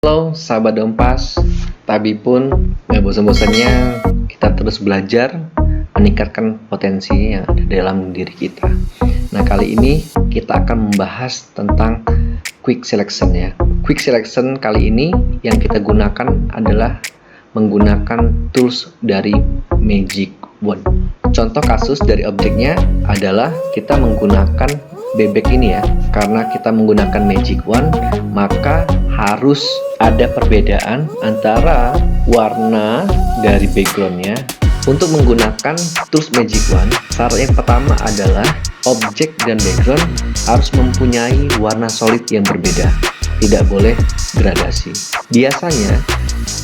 Halo sahabat Dompas, Tabi pun gak bosan-bosannya kita terus belajar meningkatkan potensi yang ada dalam diri kita. Nah, kali ini kita akan membahas tentang quick selection ya. Quick selection kali ini yang kita gunakan adalah menggunakan tools dari Magic Wand. Contoh kasus dari objeknya adalah kita menggunakan bebek ini ya. Karena kita menggunakan Magic Wand, maka harus ada perbedaan antara warna dari backgroundnya. Untuk menggunakan tools Magic Wand, syarat yang pertama adalah objek dan background harus mempunyai warna solid yang berbeda, tidak boleh gradasi. Biasanya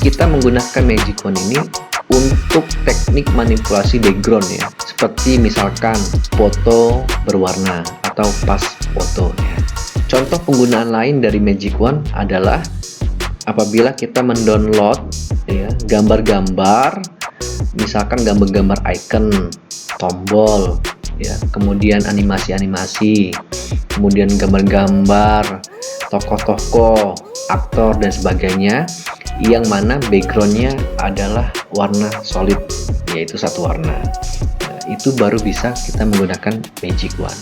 kita menggunakan Magic Wand ini untuk teknik manipulasi background ya, seperti misalkan foto berwarna atau pas foto ya. Contoh penggunaan lain dari Magic Wand adalah apabila kita mendownload ya, gambar-gambar, misalkan gambar-gambar icon, tombol ya, kemudian animasi-animasi, kemudian gambar-gambar tokoh-tokoh, aktor dan sebagainya, yang mana backgroundnya adalah warna solid, yaitu satu warna. Nah, itu baru bisa kita menggunakan Magic Wand.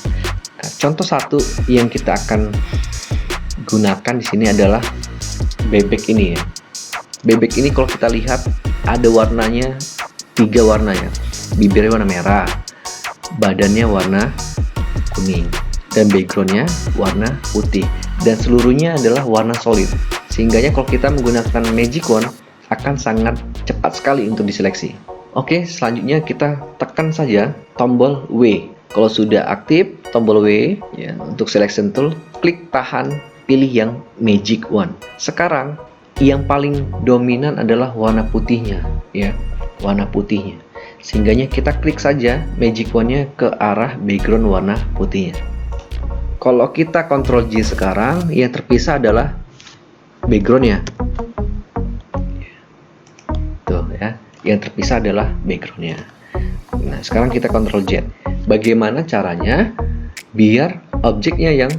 Nah, contoh satu yang kita akan gunakan di sini adalah bebek ini ya. Bebek ini kalau kita lihat ada warnanya 3 warna ya. Bibirnya warna merah, badannya warna kuning, dan backgroundnya warna putih, dan seluruhnya adalah warna solid. Sehingga kalau kita menggunakan Magic Wand akan sangat cepat sekali untuk diseleksi. Oke, selanjutnya kita tekan saja tombol W. Kalau sudah aktif tombol W ya, untuk selection tool, klik tahan, pilih yang Magic Wand. Sekarang yang paling dominan adalah warna putihnya ya, warna putihnya. Sehingga kita klik saja Magic Wand-nya ke arah background warna putihnya. Kalau kita Ctrl J sekarang, yang terpisah adalah backgroundnya. Tuh ya, yang terpisah adalah backgroundnya. Nah, sekarang kita Ctrl Z. Bagaimana caranya biar objeknya yang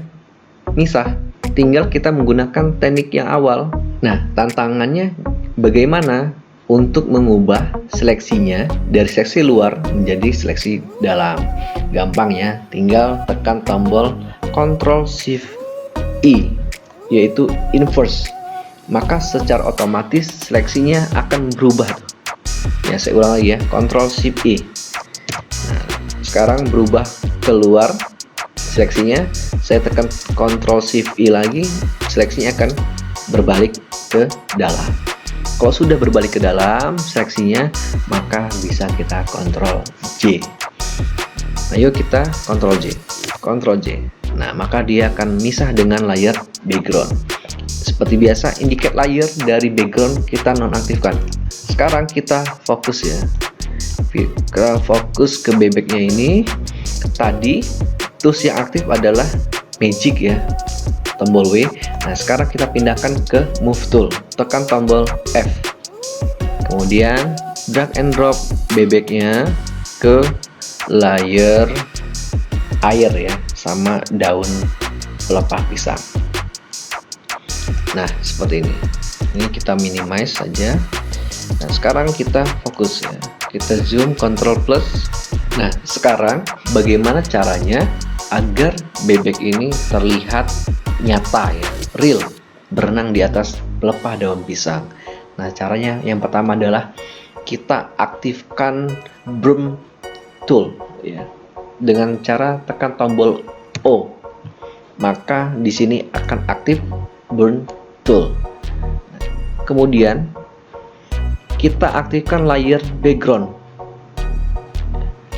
misah? Tinggal kita menggunakan teknik yang awal. Nah, tantangannya bagaimana untuk mengubah seleksinya dari seleksi luar menjadi seleksi dalam. Gampang ya, tinggal tekan tombol Ctrl Shift I, yaitu inverse. Maka secara otomatis seleksinya akan berubah. Ya, saya ulang lagi ya, Ctrl Shift I. Nah, sekarang berubah keluar seleksinya. Saya tekan Ctrl Shift I lagi, seleksinya akan berbalik ke dalam. Kalau sudah berbalik ke dalam seleksinya, maka bisa kita Ctrl J. Ayo kita Ctrl J, Ctrl J. Nah, maka dia akan misah dengan layer background. Seperti biasa, indicate layer dari background kita nonaktifkan. Sekarang kita fokus ya. Kita fokus ke bebeknya ini. Tadi tools yang aktif adalah Magic ya, tombol W. Nah, sekarang kita pindahkan ke Move Tool. Tekan tombol F. Kemudian drag and drop bebeknya ke layer air ya, sama daun pelepah pisang. Nah, seperti ini. Ini kita minimize saja. Nah, sekarang kita fokus ya. Kita zoom Ctrl plus. Nah, sekarang bagaimana caranya agar bebek ini terlihat nyata ya, real, berenang di atas pelepah daun pisang. Nah, caranya yang pertama adalah kita aktifkan Broom Tool ya, dengan cara tekan tombol O. Maka di sini akan aktif Burn Tool. Kemudian kita aktifkan layer background.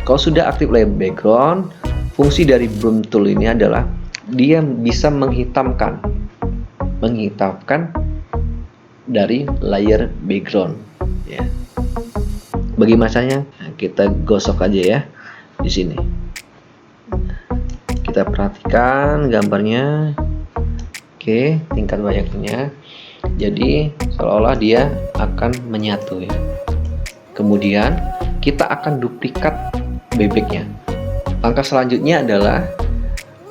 Kalau sudah aktif layer background, fungsi dari Broom Tool ini adalah dia bisa menghitamkan dari layer background ya. Bagaimana caranya? Nah, kita gosok aja ya di sini. Kita perhatikan gambarnya. Oke, tingkat banyaknya. Jadi seolah-olah dia akan menyatu ya. Kemudian kita akan duplikat bebeknya. Langkah selanjutnya adalah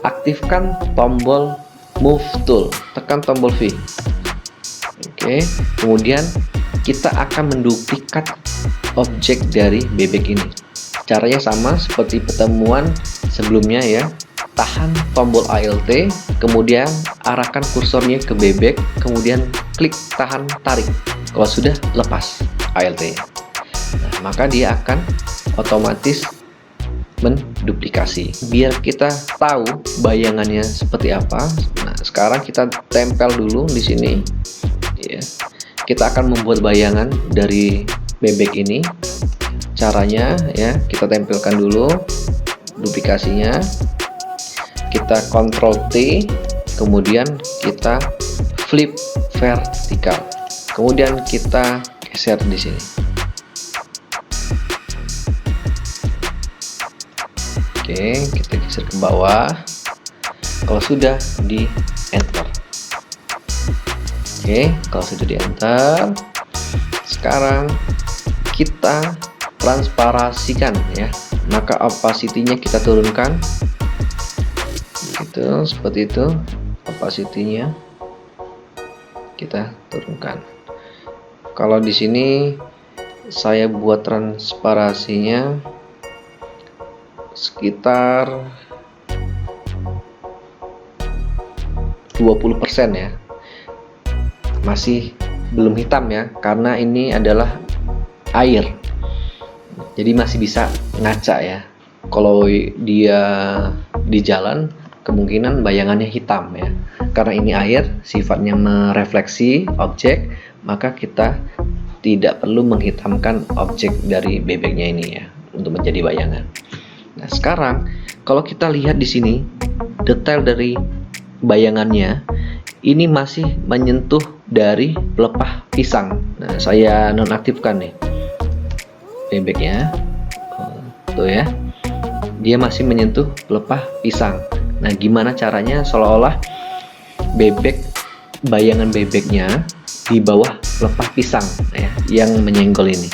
aktifkan tombol Move Tool, tekan tombol V. Oke. Oke, kemudian kita akan menduplikat objek dari bebek ini. Caranya sama seperti pertemuan sebelumnya ya. Tahan tombol Alt, kemudian arahkan kursornya ke bebek, kemudian klik tahan tarik. Kalau sudah, lepas Alt. Nah, maka dia akan otomatis menduplikasi. Biar kita tahu bayangannya seperti apa. Nah, sekarang kita tempel dulu di sini. Ya. Kita akan membuat bayangan dari bebek ini. Caranya ya, kita tempelkan dulu duplikasinya. Kita Ctrl T, kemudian kita flip vertikal. Kemudian kita geser di sini. Oke, kita geser ke bawah. Kalau sudah, di enter. Oke, kalau sudah di enter, sekarang kita transparasikan ya. Maka opacity-nya kita turunkan. Gitu, seperti itu. Opacity-nya kita turunkan. Kalau di sini saya buat transparasinya sekitar 20% ya. Masih belum hitam ya, karena ini adalah air. Jadi masih bisa ngaca ya. Kalau dia di jalan, kemungkinan bayangannya hitam ya. Karena ini air, sifatnya merefleksi objek, maka kita tidak perlu menghitamkan objek dari bebeknya ini ya untuk menjadi bayangan. Nah, sekarang kalau kita lihat di sini detail dari bayangannya ini masih menyentuh dari pelepah pisang. Nah, saya nonaktifkan nih bebeknya. Tuh ya. Dia masih menyentuh pelepah pisang. Nah, gimana caranya seolah-olah bayangan bebeknya di bawah pelepah pisang ya, yang menyenggol ini.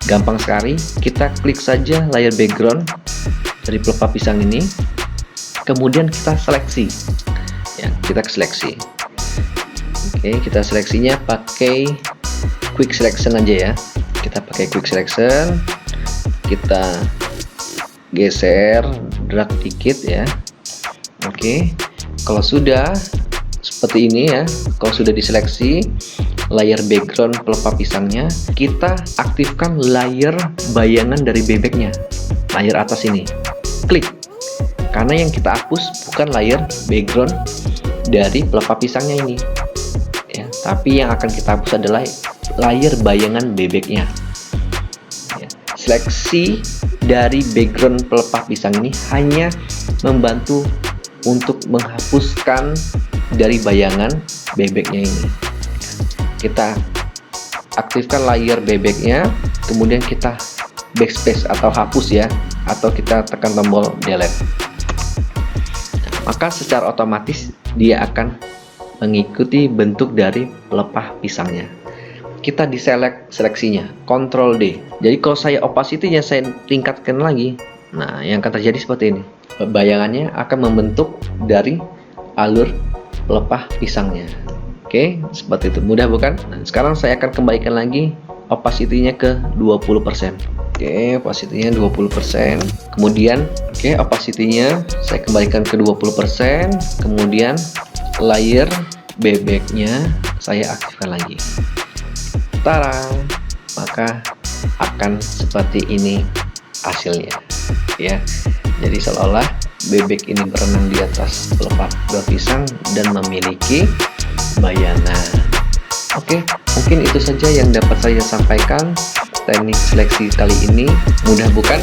Gampang sekali, kita klik saja layar background dari pelepah pisang ini, kemudian kita seleksi ya, kita seleksi. Oke, kita seleksinya pakai quick selection aja ya. Kita pakai quick selection, kita geser, drag dikit ya. Oke, kalau sudah seperti ini ya, kalau sudah diseleksi layar background pelepah pisangnya, kita aktifkan layar bayangan dari bebeknya, layar atas ini. Klik, karena yang kita hapus bukan layar background dari pelepah pisangnya ini ya, tapi yang akan kita hapus adalah layar bayangan bebeknya ya. Seleksi dari background pelepah pisang ini hanya membantu untuk menghapuskan dari bayangan bebeknya ini. Kita aktifkan layar bebeknya, kemudian kita backspace atau hapus ya, atau kita tekan tombol delete. Maka secara otomatis dia akan mengikuti bentuk dari pelepah pisangnya. Kita deselect seleksinya, Ctrl D. Jadi kalau saya opacity-nya saya tingkatkan lagi, nah yang akan terjadi seperti ini. Bayangannya akan membentuk dari alur pelepah pisangnya. Oke, seperti itu. Mudah bukan? Nah, sekarang saya akan kembalikan lagi opacity-nya ke 20%. Oke, opacity-nya 20%. Kemudian, oke, opacity-nya saya kembalikan ke 20%. Kemudian layer bebeknya saya aktifkan lagi. Tara, maka akan seperti ini hasilnya ya. Jadi seolah-olah bebek ini berenang di atas pelepah buah pisang dan memiliki bayangan. Oke, mungkin itu saja yang dapat saya sampaikan teknik seleksi kali ini. Mudah bukan?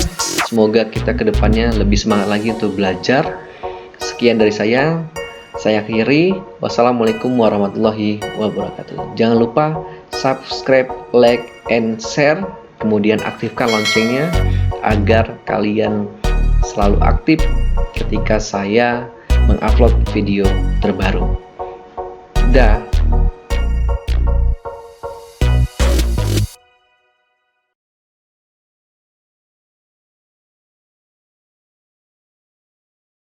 Semoga kita kedepannya lebih semangat lagi untuk belajar. Sekian dari saya akhiri. Wassalamualaikum warahmatullahi wabarakatuh. Jangan lupa subscribe, like, and share. Kemudian aktifkan loncengnya agar kalian selalu aktif ketika saya mengupload video terbaru. Dah.